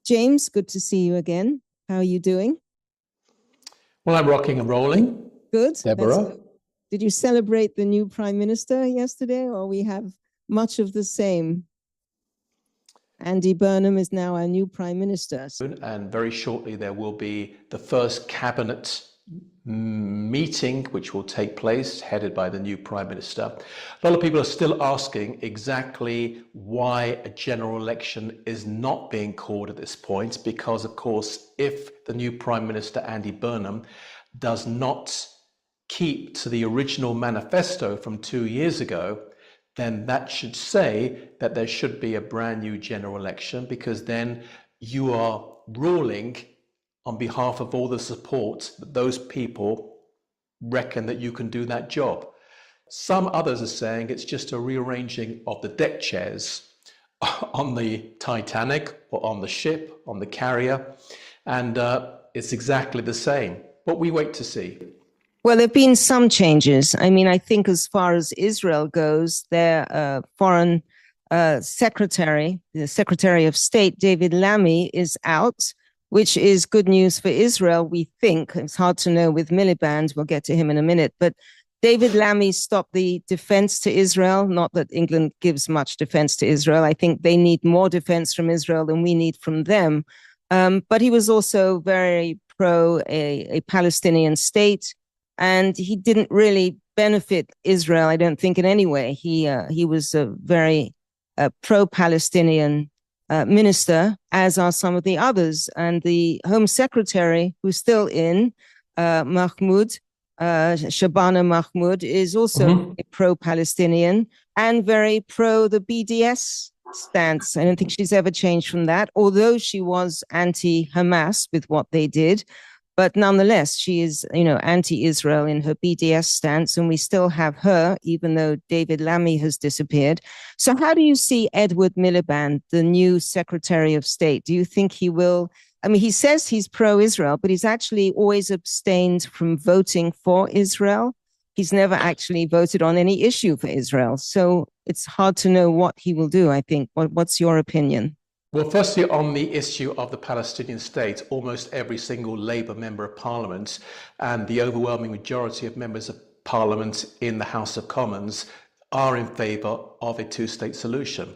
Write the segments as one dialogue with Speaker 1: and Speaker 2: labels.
Speaker 1: James, good to see you again. How are you doing?
Speaker 2: Well, I'm rocking and rolling,
Speaker 1: Good.
Speaker 2: Deborah.
Speaker 1: Did you celebrate the new prime minister yesterday, or we have much of the same? Andy Burnham is now our new prime minister.
Speaker 2: And very shortly there will be the first cabinet meeting, which will take place, headed by the new prime minister. A lot of people are still asking exactly why a general election is not being called at this point, because of course, if the new prime minister, Andy Burnham, does not keep to the original manifesto from 2 years ago, then that should say that there should be a brand new general election, because then you are ruling on behalf of all the support that those people reckon that you can do that job. Some others are saying it's just a rearranging of the deck chairs on the Titanic or on the ship, on the carrier, and it's exactly the same. But we wait to see.
Speaker 1: Well, there have been some changes. I mean, I think as far as Israel goes, their foreign secretary, the Secretary of State, David Lammy, is out, which is good news for Israel, we think. It's hard to know with Miliband. We'll get to him in a minute. But David Lammy stopped the defense to Israel. Not that England gives much defense to Israel. I think they need more defense from Israel than we need from them. But he was also very pro a Palestinian state. And he didn't really benefit Israel, I don't think, in any way. He was a very pro-Palestinian minister, as are some of the others. And the Home Secretary, who's still in, Mahmoud, Shabana Mahmoud, is also a pro-Palestinian and very pro the BDS stance. I don't think she's ever changed from that, although she was anti-Hamas with what they did. But nonetheless, she is, anti-Israel in her BDS stance, and we still have her, even though David Lammy has disappeared. So how do you see Edward Miliband, the new Secretary of State? Do you think he will? I mean, he says he's pro-Israel, but he's actually always abstained from voting for Israel. He's never actually voted on any issue for Israel. So it's hard to know what he will do, I think. What's your opinion?
Speaker 2: Well, firstly, on the issue of the Palestinian state, almost every single Labour member of Parliament and the overwhelming majority of members of Parliament in the House of Commons are in favour of a two-state solution.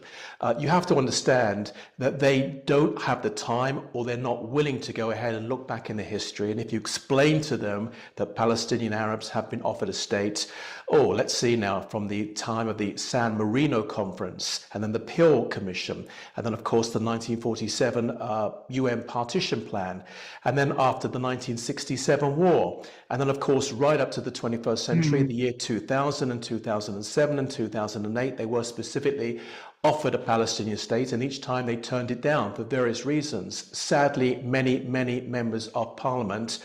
Speaker 2: You have to understand that they don't have the time, or they're not willing to go ahead and look back in the history. And if you explain to them that Palestinian Arabs have been offered a state, let's see now, from the time of the San Marino Conference, and then the Peel Commission, and then of course the 1947 UN partition plan, and then after the 1967 war, and then of course right up to the 21st century, the year 2000 and 2007 and 2008, they were specifically offered a Palestinian state, and each time they turned it down for various reasons. Sadly, many members of Parliament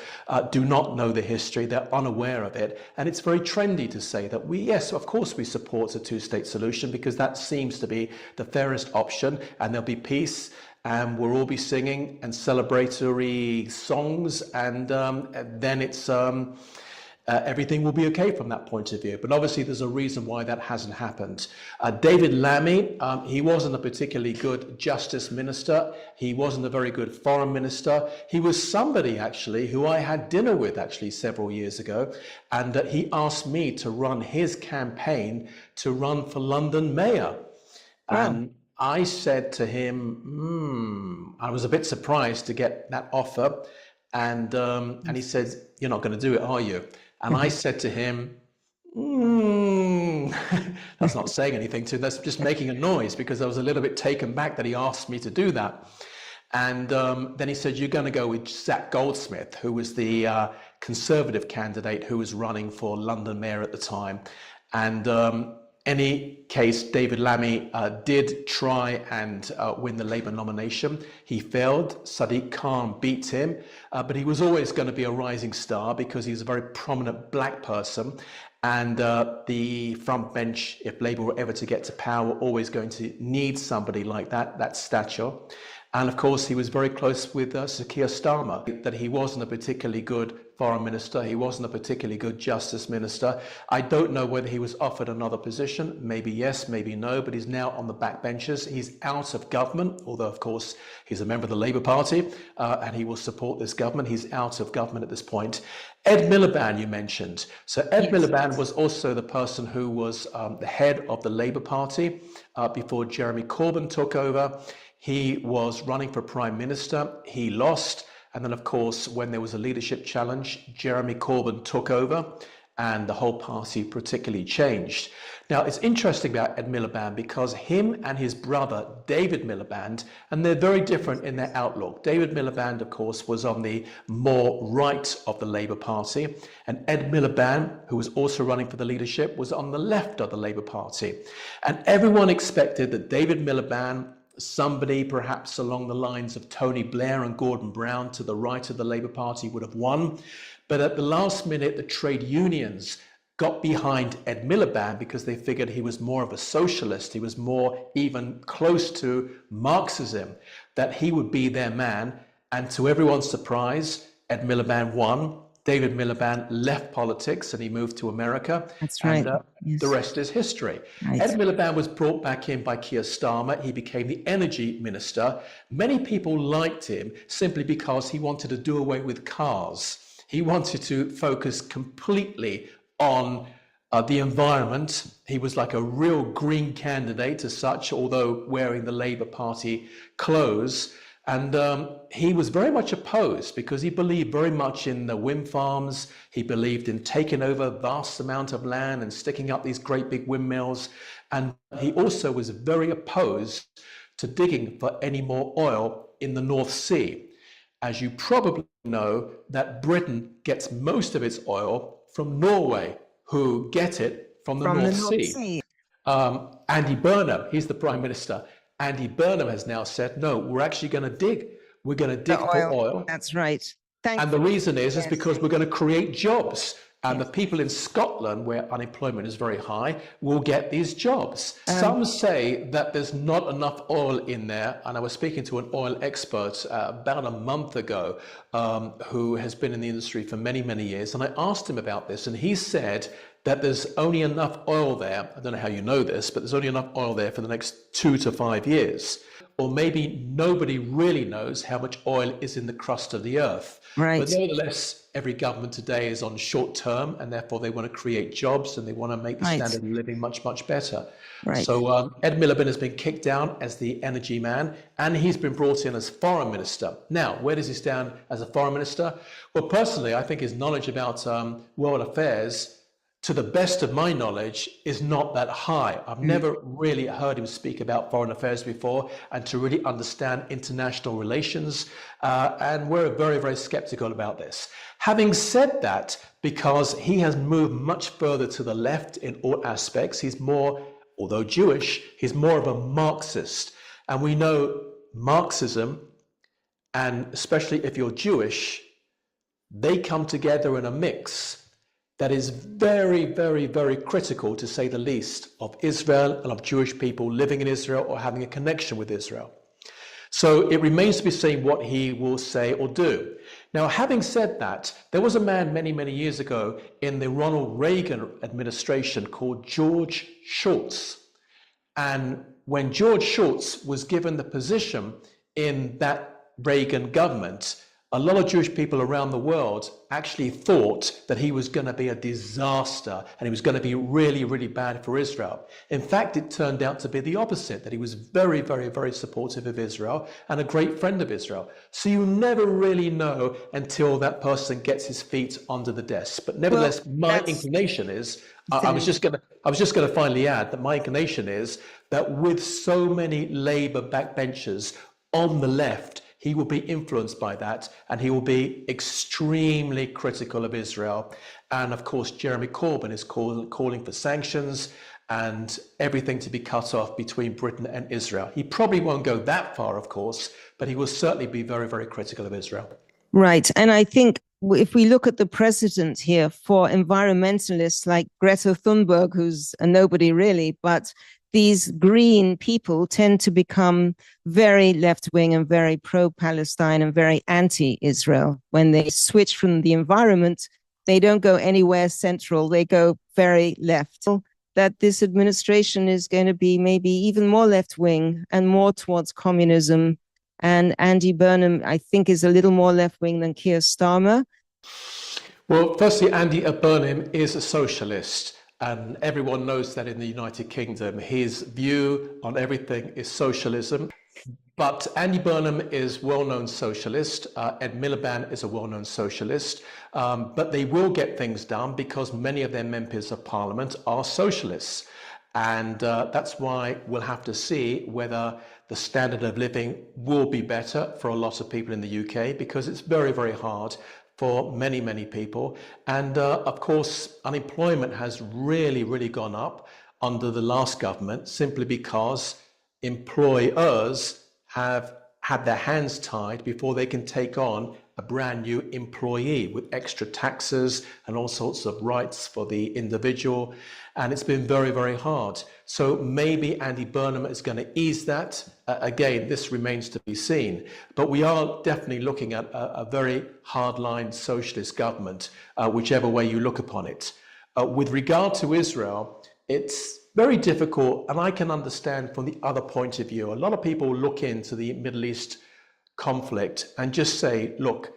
Speaker 2: do not know the history, they're unaware of it, and it's very trendy to say that yes, of course we support a two-state solution, because that seems to be the fairest option, and there'll be peace, and we'll all be singing and celebratory songs, and then it's everything will be okay from that point of view. But obviously there's a reason why that hasn't happened. David Lammy, he wasn't a particularly good justice minister. He wasn't a very good foreign minister. He was somebody actually who I had dinner with actually several years ago, and he asked me to run his campaign to run for London mayor. And I said to him, I was a bit surprised to get that offer. And he said, "You're not going to do it, are you?" And I said to him, that's not saying anything to him, that's just making a noise, because I was a little bit taken back that he asked me to do that. And then he said, "You're going to go with Zach Goldsmith," who was the Conservative candidate who was running for London mayor at the time. And any case, David Lammy did try and win the Labour nomination. He failed. Sadiq Khan beat him, but he was always going to be a rising star, because he's a very prominent black person. And the front bench, if Labour were ever to get to power, were always going to need somebody like that stature. And of course, he was very close with Keir Starmer, that he wasn't a particularly good foreign minister. He wasn't a particularly good justice minister. I don't know whether he was offered another position. Maybe yes, maybe no, but he's now on the backbenches. He's out of government, although of course he's a member of the Labour Party and he will support this government. He's out of government at this point. Ed Miliband, you mentioned. So Ed Miliband was also the person who was the head of the Labour Party before Jeremy Corbyn took over. He was running for Prime Minister. He lost. And then, of course, when there was a leadership challenge, Jeremy Corbyn took over and the whole party particularly changed. Now, it's interesting about Ed Miliband because him and his brother, David Miliband, and they're very different in their outlook. David Miliband, of course, was on the more right of the Labour Party. And Ed Miliband, who was also running for the leadership, was on the left of the Labour Party. And everyone expected that David Miliband, somebody perhaps along the lines of Tony Blair and Gordon Brown to the right of the Labour Party, would have won. But at the last minute, the trade unions got behind Ed Miliband because they figured he was more of a socialist. He was more even close to Marxism, that he would be their man. And to everyone's surprise, Ed Miliband won. David Miliband left politics and he moved to America.
Speaker 1: That's right.
Speaker 2: And
Speaker 1: Yes.
Speaker 2: the rest is history.
Speaker 1: Right.
Speaker 2: Ed Miliband was brought back in by Keir Starmer. He became the energy minister. Many people liked him simply because he wanted to do away with cars. He wanted to focus completely on the environment. He was like a real green candidate as such, although wearing the Labour Party clothes. And he was very much opposed because he believed very much in the wind farms. He believed in taking over vast amount of land and sticking up these great big windmills. And he also was very opposed to digging for any more oil in the North Sea. As you probably know, that Britain gets most of its oil from Norway, who get it from the North Sea. Andy Burnham, he's the Prime Minister. Andy Burnham has now said, no, we're actually going to dig. We're going to dig for oil.
Speaker 1: That's right.
Speaker 2: And the reason is because we're going to create jobs. And the people in Scotland, where unemployment is very high, will get these jobs. Some say that there's not enough oil in there. And I was speaking to an oil expert about a month ago who has been in the industry for many, many years. And I asked him about this, and he said that there's only enough oil there. I don't know how you know this, but there's only enough oil there for the next 2 to 5 years. Or maybe nobody really knows how much oil is in the crust of the earth.
Speaker 1: Right.
Speaker 2: But nevertheless, every government today is on short term, and therefore they want to create jobs and they want to make the standard of living much, much better.
Speaker 1: Right.
Speaker 2: So Ed Miliband has been kicked down as the energy man, and he's been brought in as foreign minister. Now, where does he stand as a foreign minister? Well, personally, I think his knowledge about world affairs, to the best of my knowledge, is not that high. I've never really heard him speak about foreign affairs before and to really understand international relations. And we're very, very skeptical about this. Having said that, because he has moved much further to the left in all aspects, he's more, although Jewish, he's more of a Marxist. And we know Marxism, and especially if you're Jewish, they come together in a mix that is very, very, very critical, to say the least, of Israel and of Jewish people living in Israel or having a connection with Israel. So it remains to be seen what he will say or do. Now, having said that, there was a man many, many years ago in the Ronald Reagan administration called George Shultz. And when George Shultz was given the position in that Reagan government, a lot of Jewish people around the world actually thought that he was going to be a disaster and he was going to be really, really bad for Israel. In fact, it turned out to be the opposite, that he was very, very, very supportive of Israel and a great friend of Israel. So you never really know until that person gets his feet under the desk. But nevertheless, my inclination is, I was just going to finally add that my inclination is that with so many Labour backbenchers on the left, he will be influenced by that, and he will be extremely critical of Israel. And of course, Jeremy Corbyn is calling for sanctions and everything to be cut off between Britain and Israel. He probably won't go that far, of course, but he will certainly be very, very critical of Israel.
Speaker 1: Right. And I think if we look at the precedent here for environmentalists like Greta Thunberg, who's a nobody really, but these green people tend to become very left-wing and very pro-Palestine and very anti-Israel. When they switch from the environment, they don't go anywhere central, they go very left. That this administration is going to be maybe even more left-wing and more towards communism. And Andy Burnham, I think, is a little more left-wing than Keir Starmer.
Speaker 2: Well, firstly, Andy Burnham is a socialist, and everyone knows that in the United Kingdom. His view on everything is socialism. But Andy Burnham is a well-known socialist. Ed Miliband is a well-known socialist. But they will get things done because many of their members of parliament are socialists. And that's why we'll have to see whether the standard of living will be better for a lot of people in the UK, because it's very, very hard for many, many people. And of course, unemployment has really, really gone up under the last government, simply because employers have had their hands tied before they can take on a brand new employee with extra taxes and all sorts of rights for the individual. And it's been very, very hard. So maybe Andy Burnham is going to ease that. Again, this remains to be seen. But we are definitely looking at a very hardline socialist government, whichever way you look upon it. With regard to Israel, it's very difficult, and I can understand from the other point of view. A lot of people look into the Middle East conflict and just say, look,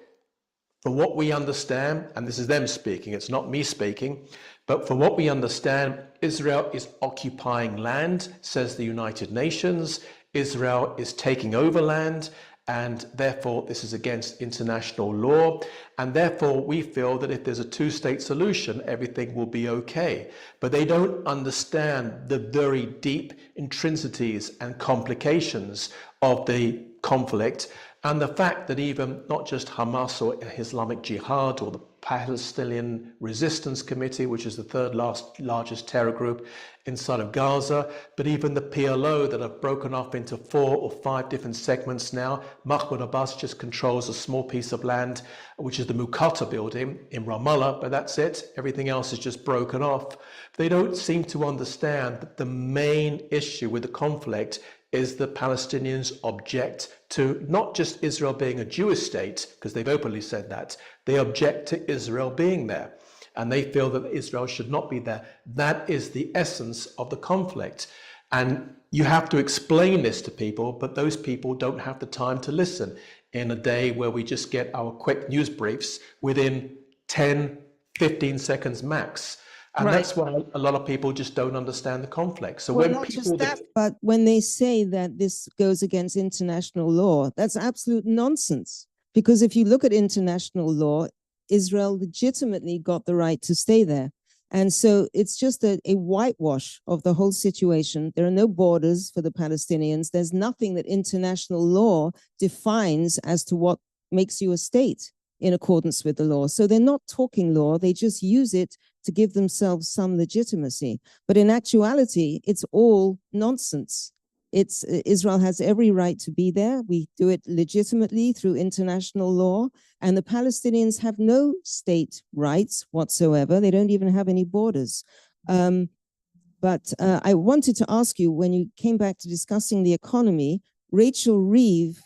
Speaker 2: from what we understand, and this is them speaking, it's not me speaking, but from what we understand, Israel is occupying land, says the United Nations. Israel is taking over land, and therefore this is against international law. And therefore we feel that if there's a two-state solution, everything will be okay. But they don't understand the very deep intrinsities and complications of the conflict, and the fact that even not just Hamas or Islamic Jihad or the Palestinian Resistance Committee, which is the third largest terror group inside of Gaza, but even the PLO that have broken off into 4 or 5 different segments now. Mahmoud Abbas just controls a small piece of land, which is the Muqata building in Ramallah, but that's it. Everything else is just broken off. They don't seem to understand that the main issue with the conflict is the Palestinians object to not just Israel being a Jewish state, because they've openly said that, they object to Israel being there. And they feel that Israel should not be there. That is the essence of the conflict. And you have to explain this to people, but those people don't have the time to listen in a day where we just get our quick news briefs within 10, 15 seconds max. And right. That's why a lot of people just don't understand the conflict. So
Speaker 1: well, when not people just that, but when they say that this goes against international law, that's absolute nonsense. Because if you look at international law, Israel legitimately got the right to stay there. And so it's just a whitewash of the whole situation. There are no borders for the Palestinians. There's nothing that international law defines as to what makes you a state in accordance with the law. So they're not talking law, they just use it to give themselves some legitimacy. But in actuality, it's all nonsense. Israel has every right to be there. We do it legitimately through international law, and the Palestinians have no state rights whatsoever. They don't even have any borders. But I wanted to ask you, when you came back to discussing the economy, Rachel Reeves,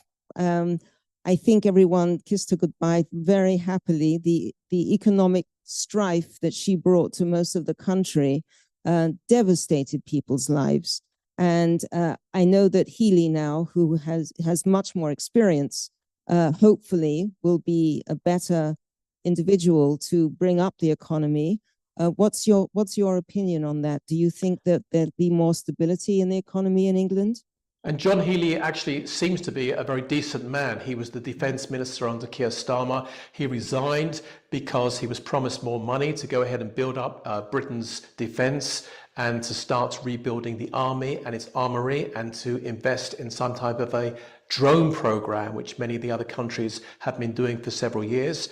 Speaker 1: I think everyone kissed her goodbye very happily. The economic strife that she brought to most of the country devastated people's lives. And I know that Healy now, who has much more experience, hopefully will be a better individual to bring up the economy. What's your opinion on that? Do you think that there'll be more stability in the economy in England?
Speaker 2: And John Healey actually seems to be a very decent man. He was the defence minister under Keir Starmer. He resigned because he was promised more money to go ahead and build up Britain's defence and to start rebuilding the army and its armoury, and to invest in some type of a drone programme, which many of the other countries have been doing for several years.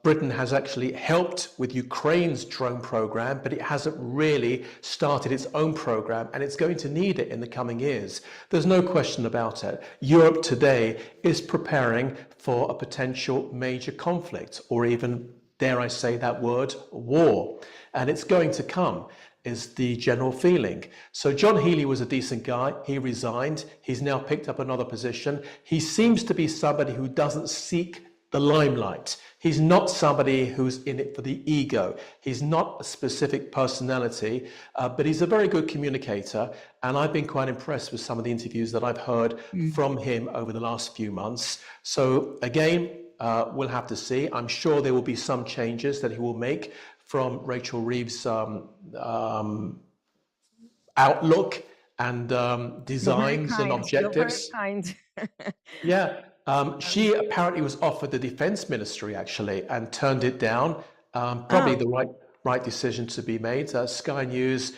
Speaker 2: Britain has actually helped with Ukraine's drone program, but it hasn't really started its own program, and it's going to need it in the coming years. There's no question about it. Europe today is preparing for a potential major conflict, or even, dare I say that word, war, and it's going to come. is the general feeling. So John Healey was a decent guy. He resigned. He's now picked up another position. He seems to be somebody who doesn't seek the limelight. He's not somebody who's in it for the ego. He's not a specific personality, but he's a very good communicator. And I've been quite impressed with some of the interviews that I've heard from him over the last few months. So again, we'll have to see. I'm sure there will be some changes that he will make from Rachel Reeves' outlook and designs and objectives.
Speaker 1: You're very kind.
Speaker 2: Yeah. She apparently was offered the defense ministry actually and turned it down. Probably the right decision to be made. Sky News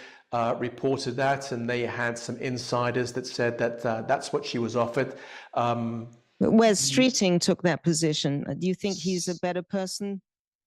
Speaker 2: reported that, and they had some insiders that said that that's what she was offered.
Speaker 1: But Wes Streeting took that position. Do you think he's a better person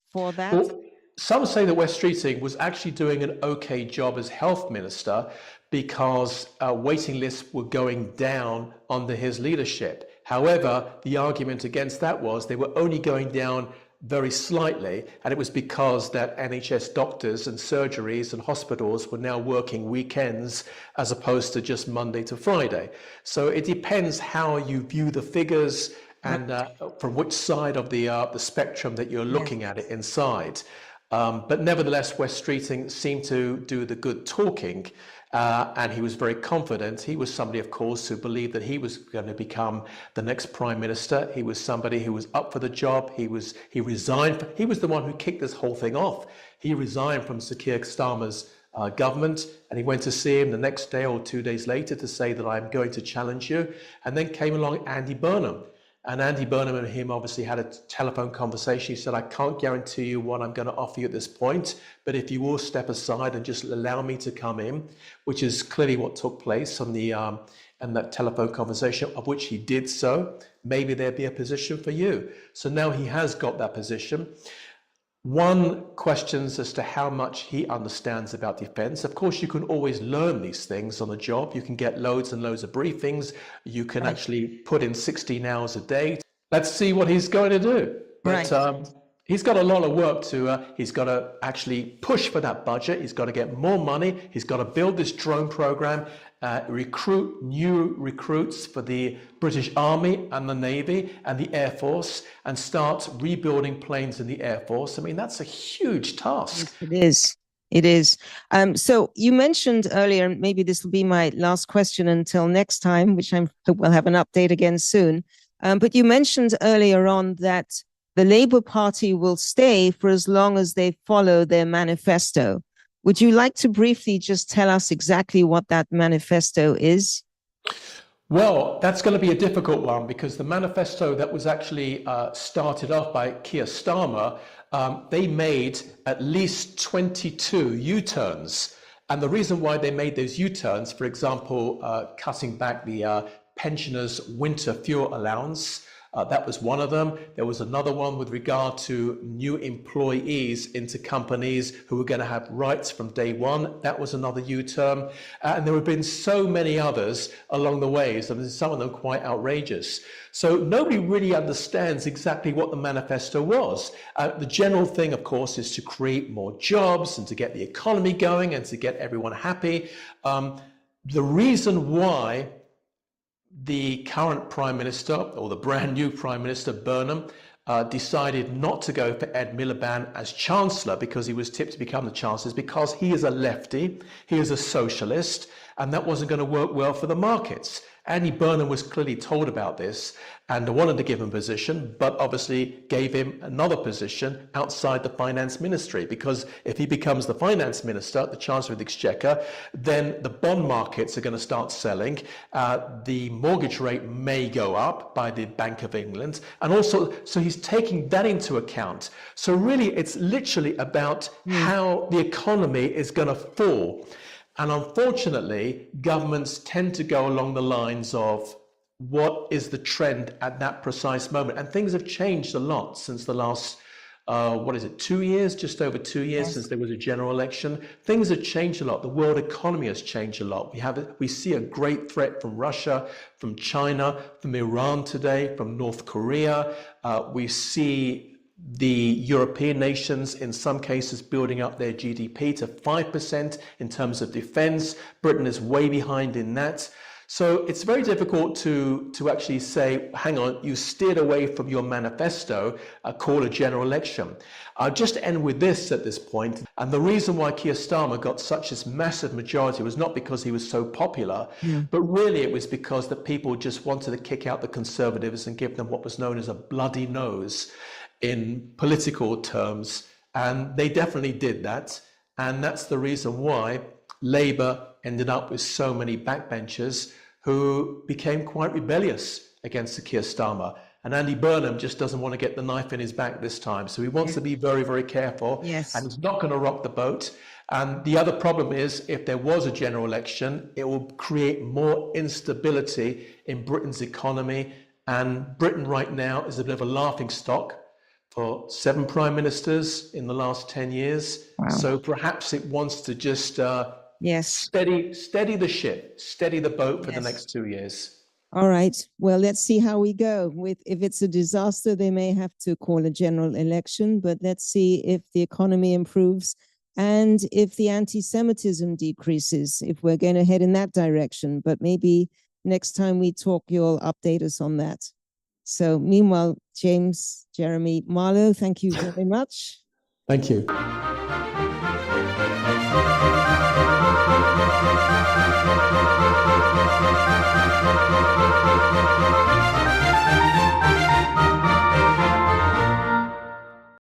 Speaker 1: for that?
Speaker 2: Well, some say that Wes Streeting was actually doing an okay job as health minister because waiting lists were going down under his leadership. However, the argument against that was they were only going down very slightly, and it was because that NHS doctors and surgeries and hospitals were now working weekends as opposed to just Monday to Friday. So it depends how you view the figures and from which side of the spectrum that you're looking at it inside. But nevertheless, Wes Streeting seemed to do the good talking, and he was very confident. He was somebody, of course, who believed that he was going to become the next prime minister. He was somebody who was up for the job. He resigned. He was the one who kicked this whole thing off. He resigned from Sir Keir Starmer's government, and he went to see him the next day or 2 days later to say that I'm going to challenge you. And then came along Andy Burnham. And Andy Burnham and him obviously had a telephone conversation. He said, I can't guarantee you what I'm going to offer you at this point, but if you will step aside and just allow me to come in, which is clearly what took place on the and that telephone conversation, of which he did so, maybe there'd be a position for you. So now he has got that position. One questions as to how much he understands about defense. Of course, you can always learn these things on the job. You can get loads and loads of briefings. You can actually put in 16 hours a day. Let's see what he's going to do. But he's got a lot of work to, he's got to actually push for that budget. He's got to get more money. He's got to build this drone program, recruit new recruits for the British Army and the Navy and the Air Force, and start rebuilding planes in the Air Force. I mean, that's a huge task.
Speaker 1: It is. It is. So you mentioned earlier, and maybe this will be my last question until next time, which I hope we'll have an update again soon. But you mentioned earlier on that the Labour Party will stay for as long as they follow their manifesto. Would you like to briefly just tell us exactly what that manifesto is?
Speaker 2: Well, that's going to be a difficult one because the manifesto that was actually started off by Keir Starmer, they made at least 22 U-turns. And the reason why they made those U-turns, for example, cutting back the pensioners' winter fuel allowance, that was one of them. There was another one with regard to new employees into companies who were going to have rights from day one. That was another U-turn. And there have been so many others along the way, so some of them quite outrageous. So nobody really understands exactly what the manifesto was. The general thing, of course, is to create more jobs and to get the economy going and to get everyone happy. The reason why the current Prime Minister, or the brand new Prime Minister, Burnham, decided not to go for Ed Miliband as Chancellor because he was tipped to become the Chancellor, is because he is a lefty, he is a socialist, and that wasn't going to work well for the markets. Andy Burnham was clearly told about this and wanted to give him a position, but obviously gave him another position outside the finance ministry, because if he becomes the finance minister, the Chancellor of the Exchequer, then the bond markets are going to start selling. The mortgage rate may go up by the Bank of England. And also, so he's taking that into account. So really, it's literally about how the economy is going to fall. And unfortunately, governments tend to go along the lines of what is the trend at that precise moment. And things have changed a lot since the last, 2 years, just over 2 years since there was a general election. Things have changed a lot. The world economy has changed a lot. We see a great threat from Russia, from China, from Iran today, from North Korea. We see the European nations, in some cases, building up their GDP to 5% in terms of defense. Britain is way behind in that. So it's very difficult to actually say, hang on, you steered away from your manifesto, call a general election. I'll just end with this at this point. And the reason why Keir Starmer got such this massive majority was not because he was so popular, but really it was because the people just wanted to kick out the Conservatives and give them what was known as a bloody nose in political terms. And they definitely did that. And that's the reason why Labour ended up with so many backbenchers who became quite rebellious against the Keir Starmer. And Andy Burnham just doesn't want to get the knife in his back this time. So he wants to be very, very careful.
Speaker 1: Yes.
Speaker 2: And he's not going to rock the boat. And the other problem is, if there was a general election, it will create more instability in Britain's economy. And Britain right now is a bit of a laughing stock for 7 prime ministers in the last 10 years.
Speaker 1: Wow.
Speaker 2: So perhaps it wants to just steady the ship, steady the boat for the next 2 years.
Speaker 1: All right. Well, let's see how we go. If it's a disaster, they may have to call a general election, but let's see if the economy improves and if the anti-Semitism decreases, if we're going to head in that direction. But maybe next time we talk, you'll update us on that. So meanwhile, James, Jeremy, Marlo, thank you very much.
Speaker 2: Thank you.